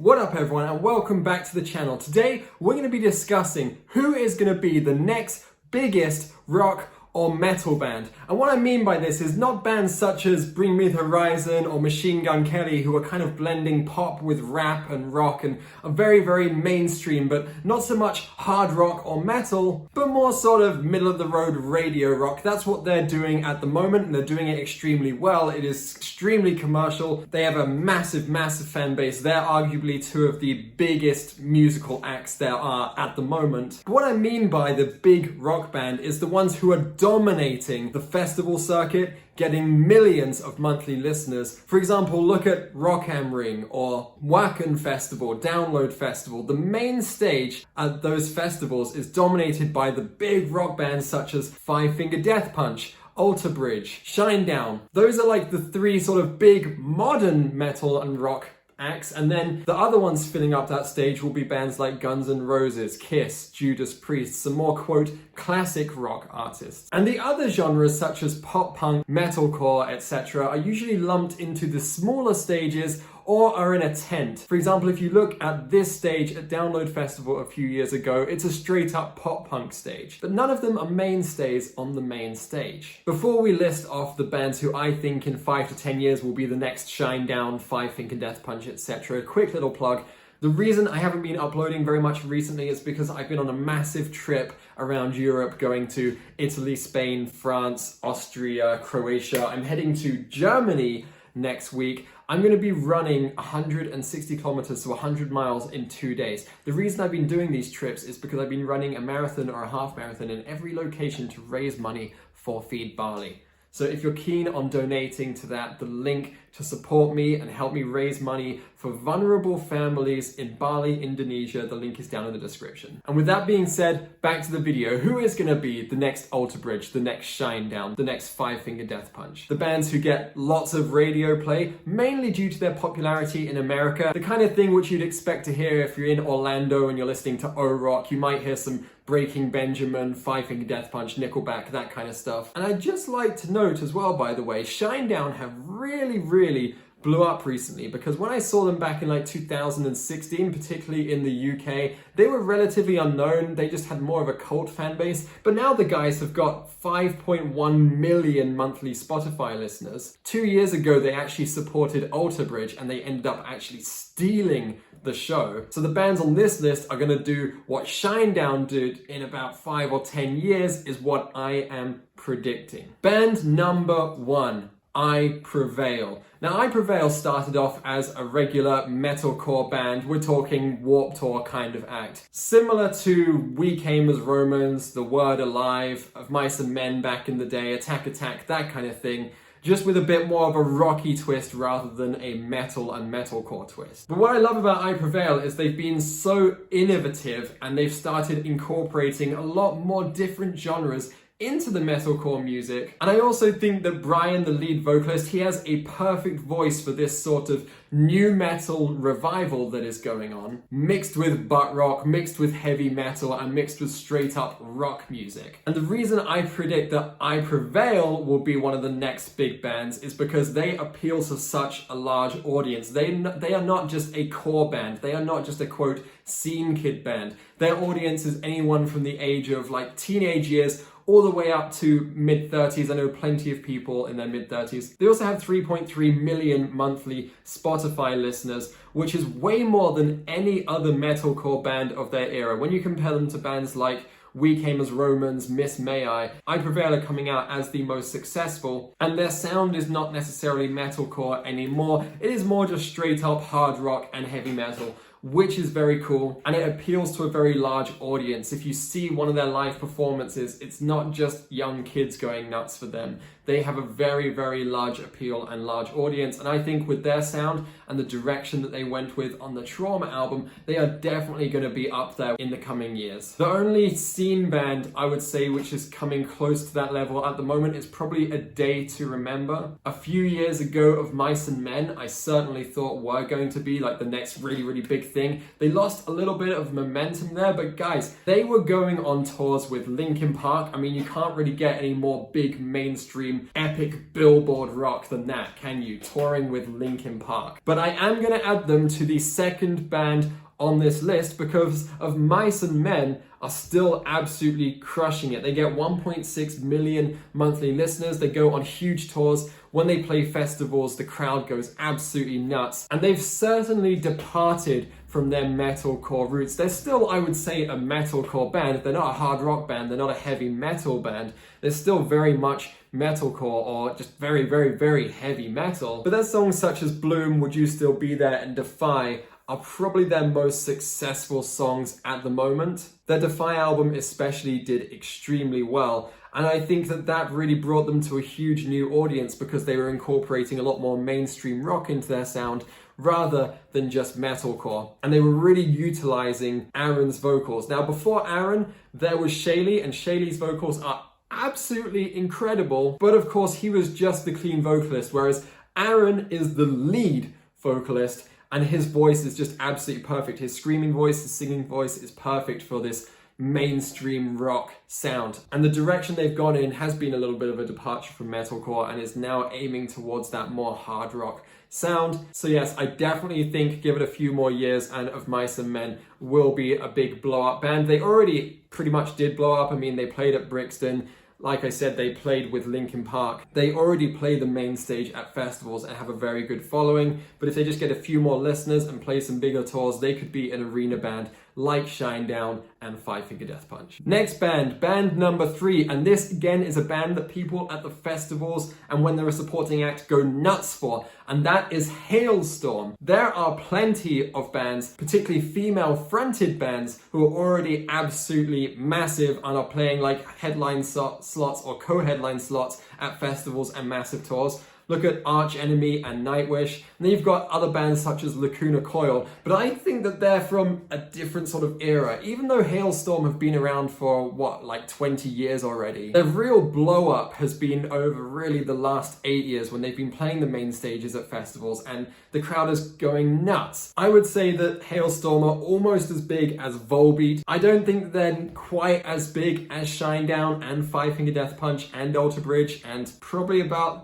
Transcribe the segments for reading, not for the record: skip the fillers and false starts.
What up everyone and welcome back to the channel. Today we're going to be discussing who is going to be the next biggest rock or metal band. And what I mean by this is not bands such as Bring Me the Horizon or Machine Gun Kelly, who are kind of blending pop with rap and rock and are very, very mainstream, but not so much hard rock or metal, but more sort of middle of the road radio rock. That's what they're doing at the moment, and they're doing it extremely well. It is extremely commercial. They have a massive, massive fan base. They're arguably two of the biggest musical acts there are at the moment. But what I mean by the big rock band is the ones who are dominating the festival circuit, getting millions of monthly listeners. For example, look at Rock am Ring or Wacken Festival, Download Festival. The main stage at those festivals is dominated by the big rock bands such as Five Finger Death Punch, Alter Bridge, Shinedown. Those are like the three sort of big modern metal and rock acts, and then the other ones filling up that stage will be bands like Guns N' Roses, Kiss, Judas Priest, some more quote classic rock artists. And the other genres such as pop punk, metalcore, etc. are usually lumped into the smaller stages or are in a tent. For example, if you look at this stage at Download Festival a few years ago, it's a straight up pop punk stage, but none of them are mainstays on the main stage. Before we list off the bands who I think in 5 to 10 years will be the next Shinedown, Five Finger Death Punch, etc., quick little plug. The reason I haven't been uploading very much recently is because I've been on a massive trip around Europe, going to Italy, Spain, France, Austria, Croatia. I'm heading to Germany next week. I'm going to be running 160 kilometers to 100 miles in 2 days. The reason I've been doing these trips is because I've been running a marathon or a half marathon in every location to raise money for Feed Bali. So if you're keen on donating to that, the link to support me and help me raise money for vulnerable families in Bali, Indonesia, the link is down in the description. And with that being said, back to the video. Who is going to be the next Alter Bridge, the next Shinedown, the next Five Finger Death Punch? The bands who get lots of radio play, mainly due to their popularity in America. The kind of thing which you'd expect to hear if you're in Orlando and you're listening to O-Rock. You might hear some Breaking Benjamin, Five Finger Death Punch, Nickelback, that kind of stuff. And I'd just like to note as well, by the way, Shinedown have really blew up recently, because when I saw them back in like 2016, particularly in the UK, they were relatively unknown. They just had more of a cult fan base. But now the guys have got 5.1 million monthly Spotify listeners. 2 years ago, they actually supported Alter Bridge and they ended up actually stealing the show. So the bands on this list are going to do what Shinedown did in about 5 or 10 years, is what I am predicting. Band number 1. I Prevail. Now, I Prevail started off as a regular metalcore band. We're talking Warped Tour kind of act. Similar to We Came as Romans, The Word Alive, Of Mice and Men back in the day, Attack Attack, that kind of thing. Just with a bit more of a rocky twist rather than a metal and metalcore twist. But what I love about I Prevail is they've been so innovative and they've started incorporating a lot more different genres into the metalcore music. And I also think that Brian, the lead vocalist, he has a perfect voice for this sort of new metal revival that is going on, mixed with butt rock, mixed with heavy metal, and mixed with straight up rock music. And the reason I predict that I Prevail will be one of the next big bands is because they appeal to such a large audience. They are not just a core band. They are not just a quote scene kid band. Their audience is anyone from the age of like teenage years all the way up to mid-30s. I know plenty of people in their mid-30s. They also have 3.3 million monthly Spotify listeners, which is way more than any other metalcore band of their era. When you compare them to bands like We Came as Romans, Miss May I Prevail are coming out as the most successful, and their sound is not necessarily metalcore anymore. It is more just straight up hard rock and heavy metal, which is very cool, and it appeals to a very large audience. If you see one of their live performances, it's not just young kids going nuts for them. They have a very large appeal and large audience, and I think with their sound and the direction that they went with on the Trauma album, they are definitely going to be up there in the coming years. The only scene band I would say which is coming close to that level at the moment is probably A Day to Remember. A few years ago, Of Mice and Men I certainly thought were going to be like the next really big big thing. They lost a little bit of momentum there, but guys, they were going on tours with Linkin Park. I mean, you can't really get any more big mainstream epic billboard rock than that, can you? Touring with Linkin Park. But I am going to add them to the second band on this list because of Mice and Men are still absolutely crushing it. They get 1.6 million monthly listeners. They go on huge tours. When they play festivals, the crowd goes absolutely nuts. And they've certainly departed from their metalcore roots. They're still, I would say, a metalcore band. They're not a hard rock band. They're not a heavy metal band. They're still very much metalcore or just very, very, very heavy metal. But their songs such as Bloom, Would You Still Be There, and Defy are probably their most successful songs at the moment. Their Defy album especially did extremely well, and I think that really brought them to a huge new audience because they were incorporating a lot more mainstream rock into their sound rather than just metalcore. And they were really utilizing Aaron's vocals. Now, before Aaron, there was Shaylee, and Shaylee's vocals are absolutely incredible, but of course he was just the clean vocalist, whereas Aaron is the lead vocalist, and his voice is just absolutely perfect. His screaming voice, his singing voice is perfect for this mainstream rock sound. And the direction they've gone in has been a little bit of a departure from metalcore and is now aiming towards that more hard rock sound. So yes, I definitely think give it a few more years and Of Mice and Men will be a big blow up band. They already pretty much did blow up. I mean, they played at Brixton. Like I said, they played with Linkin Park. They already play the main stage at festivals and have a very good following. But if they just get a few more listeners and play some bigger tours, they could be an arena band like Shinedown and Five Finger Death Punch. Next band, band number 3. And this again is a band that people at the festivals and when they're a supporting act go nuts for. And that is Hailstorm. There are plenty of bands, particularly female fronted bands, who are already absolutely massive and are playing like headline slots or co-headline slots at festivals and massive tours. Look at Arch Enemy and Nightwish. And then you've got other bands such as Lacuna Coil. But I think that they're from a different sort of era. Even though Hailstorm have been around for, like 20 years already, their real blow up has been over really the last 8 years when they've been playing the main stages at festivals and the crowd is going nuts. I would say that Hailstorm are almost as big as Volbeat. I don't think they're quite as big as Shinedown and Five Finger Death Punch and Alter Bridge, and probably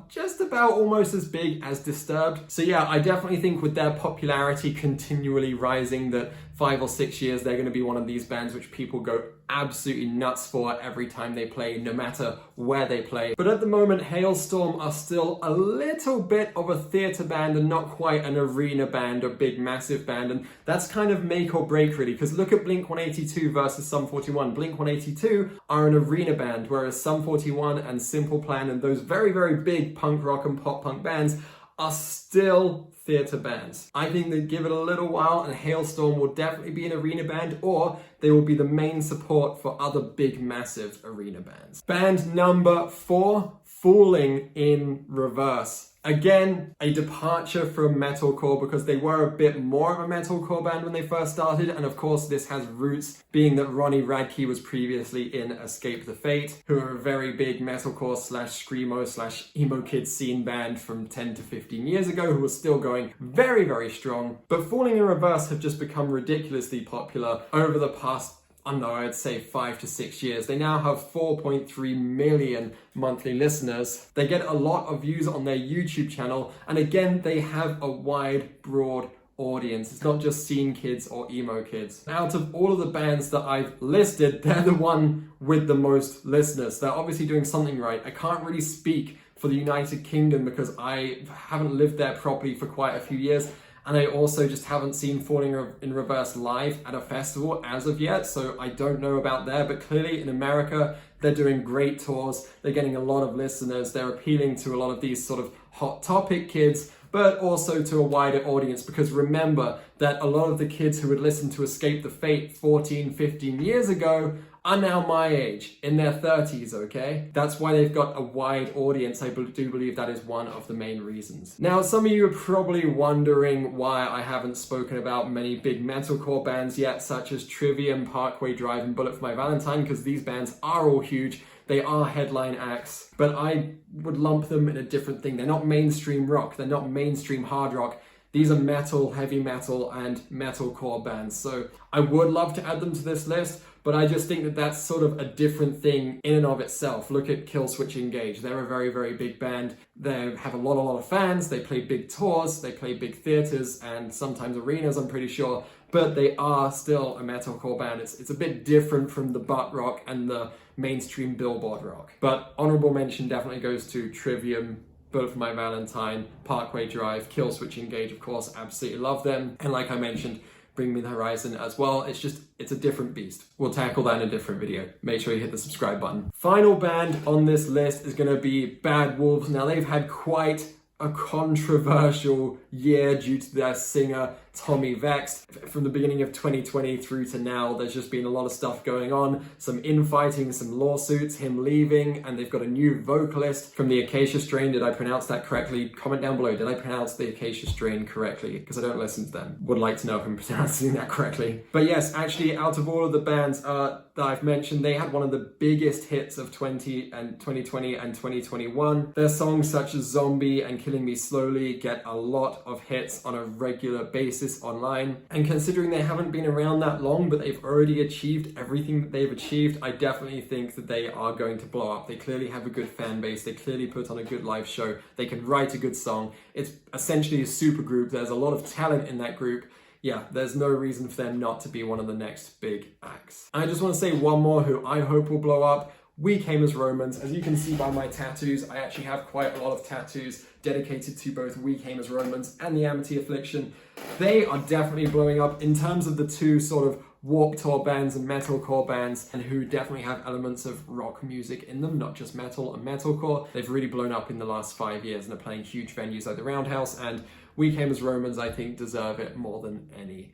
just about almost as big as Disturbed. So yeah, I definitely think with their popularity continually rising that 5 or 6 years they're going to be one of these bands which people go absolutely nuts for every time they play, no matter where they play. But at the moment, Hailstorm are still a little bit of a theatre band and not quite an arena band or big massive band, and that's kind of make or break really, because look at Blink-182 versus Sum 41. Blink-182 are an arena band, whereas Sum 41 and Simple Plan and those very, very big punk rock and pop punk bands are still theatre bands. I think they give it a little while and Hailstorm will definitely be an arena band, or they will be the main support for other big massive arena bands. Band number 4, Falling in Reverse. Again, a departure from metalcore because they were a bit more of a metalcore band when they first started, and of course this has roots being that Ronnie Radke was previously in Escape the Fate, who are a very big metalcore slash screamo slash emo kid scene band from 10 to 15 years ago who was still going very, very strong. But Falling in Reverse have just become ridiculously popular over the past, I don't know, I'd say 5 to 6 years. They now have 4.3 million monthly listeners. They get a lot of views on their YouTube channel. And again, they have a wide, broad audience. It's not just scene kids or emo kids. Out of all of the bands that I've listed, they're the one with the most listeners. They're obviously doing something right. I can't really speak for the United Kingdom because I haven't lived there properly for quite a few years. And I also just haven't seen Falling in Reverse live at a festival as of yet, so I don't know about there. But clearly in America, they're doing great tours. They're getting a lot of listeners. They're appealing to a lot of these sort of hot topic kids, but also to a wider audience. Because remember that a lot of the kids who would listen to Escape the Fate 14, 15 years ago are now my age, in their 30s, okay? That's why they've got a wide audience. I do believe that is one of the main reasons. Now, some of you are probably wondering why I haven't spoken about many big metalcore bands yet, such as Trivium, Parkway Drive, and Bullet for My Valentine, because these bands are all huge. They are headline acts, but I would lump them in a different thing. They're not mainstream rock. They're not mainstream hard rock. these are metal, heavy metal, and metalcore bands. So I would love to add them to this list, but I just think that that's sort of a different thing in and of itself. Look at Killswitch Engage. They're a very, very big band. They have a lot of fans. They play big tours. They play big theaters and sometimes arenas, I'm pretty sure. But they are still a metalcore band. It's a bit different from the butt rock and the mainstream billboard rock. But honorable mention definitely goes to Trivium, Bullet for My Valentine, Parkway Drive, Killswitch Engage, of course, absolutely love them. And like I mentioned, Bring Me the Horizon as well. It's a different beast. We'll tackle that in a different video. Make sure you hit the subscribe button. Final band on this list is going to be Bad Wolves. Now, they've had quite a controversial year due to their singer Tommy Vext. From the beginning of 2020 through to now, there's just been a lot of stuff going on, some infighting, some lawsuits, him leaving, and they've got a new vocalist from the Acacia Strain. Did I pronounce that correctly? Comment down below. Did I pronounce the Acacia Strain correctly? Because I don't listen to them. Would like to know if I'm pronouncing that correctly. But yes, actually, out of all of the bands that I've mentioned, they had one of the biggest hits of 2020 and 2021. Their songs such as Zombie and Killing Me Slowly get a lot of hits on a regular basis online. And considering they haven't been around that long, but they've already achieved everything that they've achieved, I definitely think that they are going to blow up. They clearly have a good fan base. They clearly put on a good live show. They can write a good song. It's essentially a super group. There's a lot of talent in that group. Yeah, there's no reason for them not to be one of the next big acts. I just want to say one more who I hope will blow up. We Came as Romans. As you can see by my tattoos, I actually have quite a lot of tattoos dedicated to both We Came as Romans and the Amity Affliction. They are definitely blowing up in terms of the two sort of Warped Tour bands and metalcore bands, and who definitely have elements of rock music in them, not just metal and metalcore. They've really blown up in the last 5 years and are playing huge venues like the Roundhouse, and We Came as Romans, I think, deserve it more than any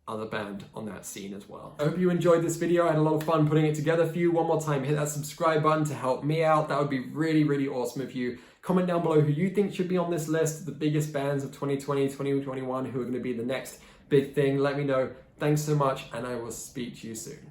other band on that scene as well. I hope you enjoyed this video. I had a lot of fun putting it together for you. One more time, hit that subscribe button to help me out. That would be really, really awesome of you. Comment down below who you think should be on this list, the biggest bands of 2020, 2021, who are going to be the next big thing. Let me know. Thanks so much, and I will speak to you soon.